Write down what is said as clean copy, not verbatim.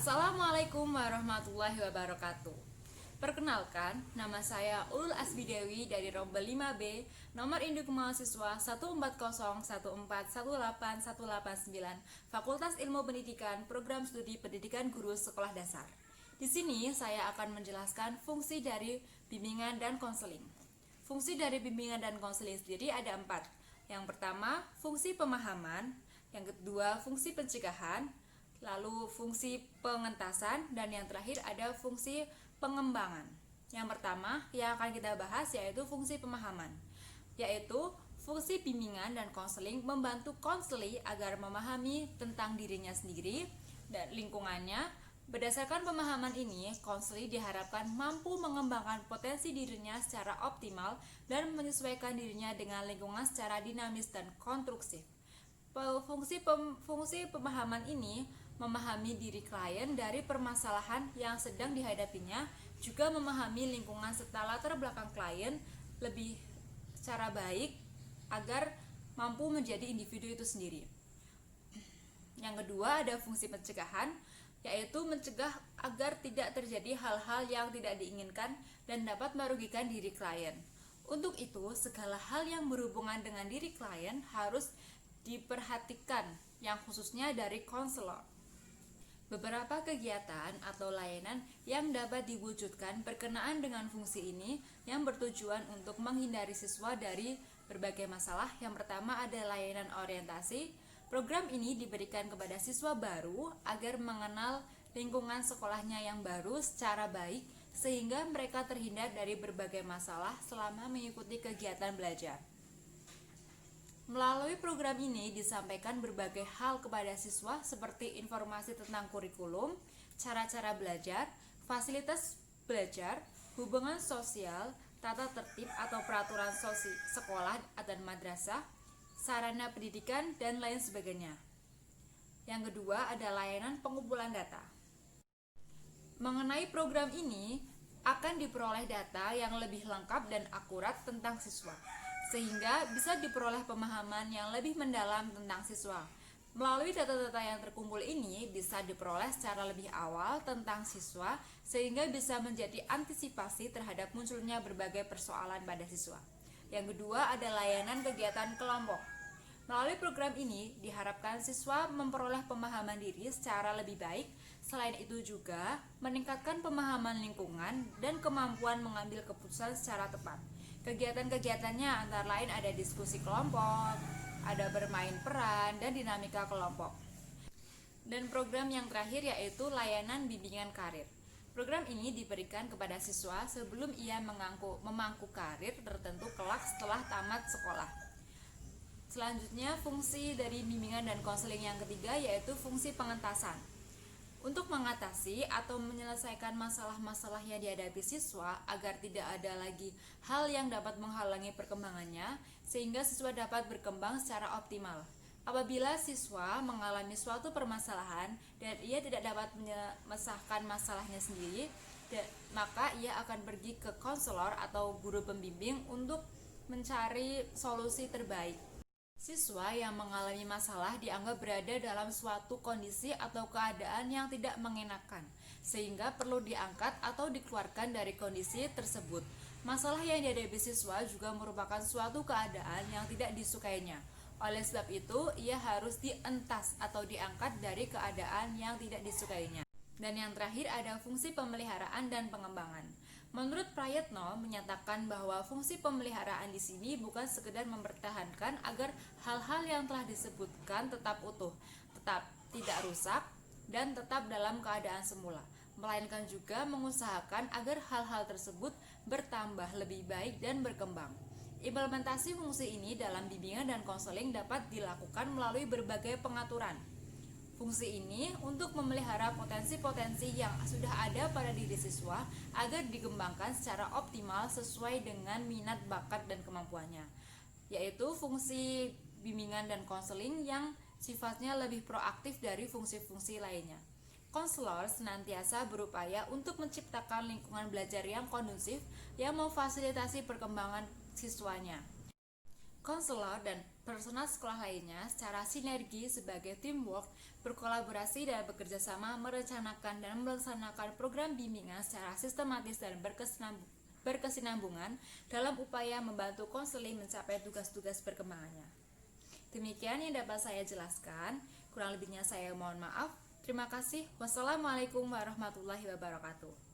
Assalamualaikum warahmatullahi wabarakatuh. Perkenalkan, nama saya Ulul Asbi Dewi dari Rombel 5B, nomor induk mahasiswa 14014181889, Fakultas Ilmu Pendidikan, Program Studi Pendidikan Guru Sekolah Dasar. Di sini saya akan menjelaskan fungsi dari bimbingan dan konseling. Fungsi dari bimbingan dan konseling sendiri ada 4. Yang pertama, fungsi pemahaman. Yang kedua, fungsi pencegahan. Lalu fungsi pengentasan, dan yang terakhir ada fungsi pengembangan. Yang pertama yang akan kita bahas yaitu fungsi pemahaman, yaitu fungsi bimbingan dan konseling membantu konseli agar memahami tentang dirinya sendiri dan lingkungannya. Berdasarkan pemahaman ini, konseli diharapkan mampu mengembangkan potensi dirinya secara optimal dan menyesuaikan dirinya dengan lingkungan secara dinamis dan konstruksif. Fungsi pemahaman ini memahami diri klien dari permasalahan yang sedang dihadapinya, juga memahami lingkungan serta latar belakang klien lebih secara baik agar mampu menjadi individu itu sendiri. Yang kedua ada fungsi pencegahan, yaitu mencegah agar tidak terjadi hal-hal yang tidak diinginkan dan dapat merugikan diri klien. Untuk itu, segala hal yang berhubungan dengan diri klien harus diperhatikan, yang khususnya dari konselor. Beberapa kegiatan atau layanan yang dapat diwujudkan berkenaan dengan fungsi ini yang bertujuan untuk menghindari siswa dari berbagai masalah. Yang pertama ada layanan orientasi. Program ini diberikan kepada siswa baru agar mengenal lingkungan sekolahnya yang baru secara baik sehingga mereka terhindar dari berbagai masalah selama mengikuti kegiatan belajar. Melalui program ini disampaikan berbagai hal kepada siswa seperti informasi tentang kurikulum, cara-cara belajar, fasilitas belajar, hubungan sosial, tata tertib atau peraturan sekolah dan madrasah, sarana pendidikan, dan lain sebagainya. Yang kedua ada layanan pengumpulan data. Mengenai program ini akan diperoleh data yang lebih lengkap dan akurat tentang siswa, sehingga bisa diperoleh pemahaman yang lebih mendalam tentang siswa. Melalui data-data yang terkumpul ini bisa diperoleh secara lebih awal tentang siswa, sehingga bisa menjadi antisipasi terhadap munculnya berbagai persoalan pada siswa. Yang kedua ada layanan kegiatan kelompok. Melalui program ini diharapkan siswa memperoleh pemahaman diri secara lebih baik. Selain itu juga meningkatkan pemahaman lingkungan dan kemampuan mengambil keputusan secara tepat. Kegiatan-kegiatannya antara lain ada diskusi kelompok, ada bermain peran, dan dinamika kelompok. Dan program yang terakhir yaitu layanan bimbingan karir. Program ini diberikan kepada siswa sebelum ia memangku karir tertentu kelak setelah tamat sekolah. Selanjutnya fungsi dari bimbingan dan konseling yang ketiga yaitu fungsi pengentasan. Untuk mengatasi atau menyelesaikan masalah-masalah yang dihadapi siswa agar tidak ada lagi hal yang dapat menghalangi perkembangannya, sehingga siswa dapat berkembang secara optimal. Apabila siswa mengalami suatu permasalahan dan ia tidak dapat menyelesaikan masalahnya sendiri, maka ia akan pergi ke konselor atau guru pembimbing untuk mencari solusi terbaik. Siswa yang mengalami masalah dianggap berada dalam suatu kondisi atau keadaan yang tidak mengenakan, sehingga perlu diangkat atau dikeluarkan dari kondisi tersebut. Masalah yang dihadapi siswa juga merupakan suatu keadaan yang tidak disukainya. Oleh sebab itu, ia harus dientas atau diangkat dari keadaan yang tidak disukainya. Dan yang terakhir ada fungsi pemeliharaan dan pengembangan. Menurut Prayetno menyatakan bahwa fungsi pemeliharaan di sini bukan sekedar mempertahankan agar hal-hal yang telah disebutkan tetap utuh, tetap tidak rusak, dan tetap dalam keadaan semula, melainkan juga mengusahakan agar hal-hal tersebut bertambah lebih baik dan berkembang. Implementasi fungsi ini dalam bimbingan dan konseling dapat dilakukan melalui berbagai pengaturan. Fungsi ini untuk memelihara potensi-potensi yang sudah ada pada diri siswa agar dikembangkan secara optimal sesuai dengan minat, bakat, dan kemampuannya, yaitu fungsi bimbingan dan konseling yang sifatnya lebih proaktif dari fungsi-fungsi lainnya. Konselor senantiasa berupaya untuk menciptakan lingkungan belajar yang kondusif yang memfasilitasi perkembangan siswanya. Konselor dan personal sekolah lainnya secara sinergi sebagai teamwork, berkolaborasi dan bekerja sama merencanakan dan melaksanakan program bimbingan secara sistematis dan berkesinambungan dalam upaya membantu konseling mencapai tugas-tugas perkembangannya. Demikian yang dapat saya jelaskan, kurang lebihnya saya mohon maaf. Terima kasih. Wassalamualaikum warahmatullahi wabarakatuh.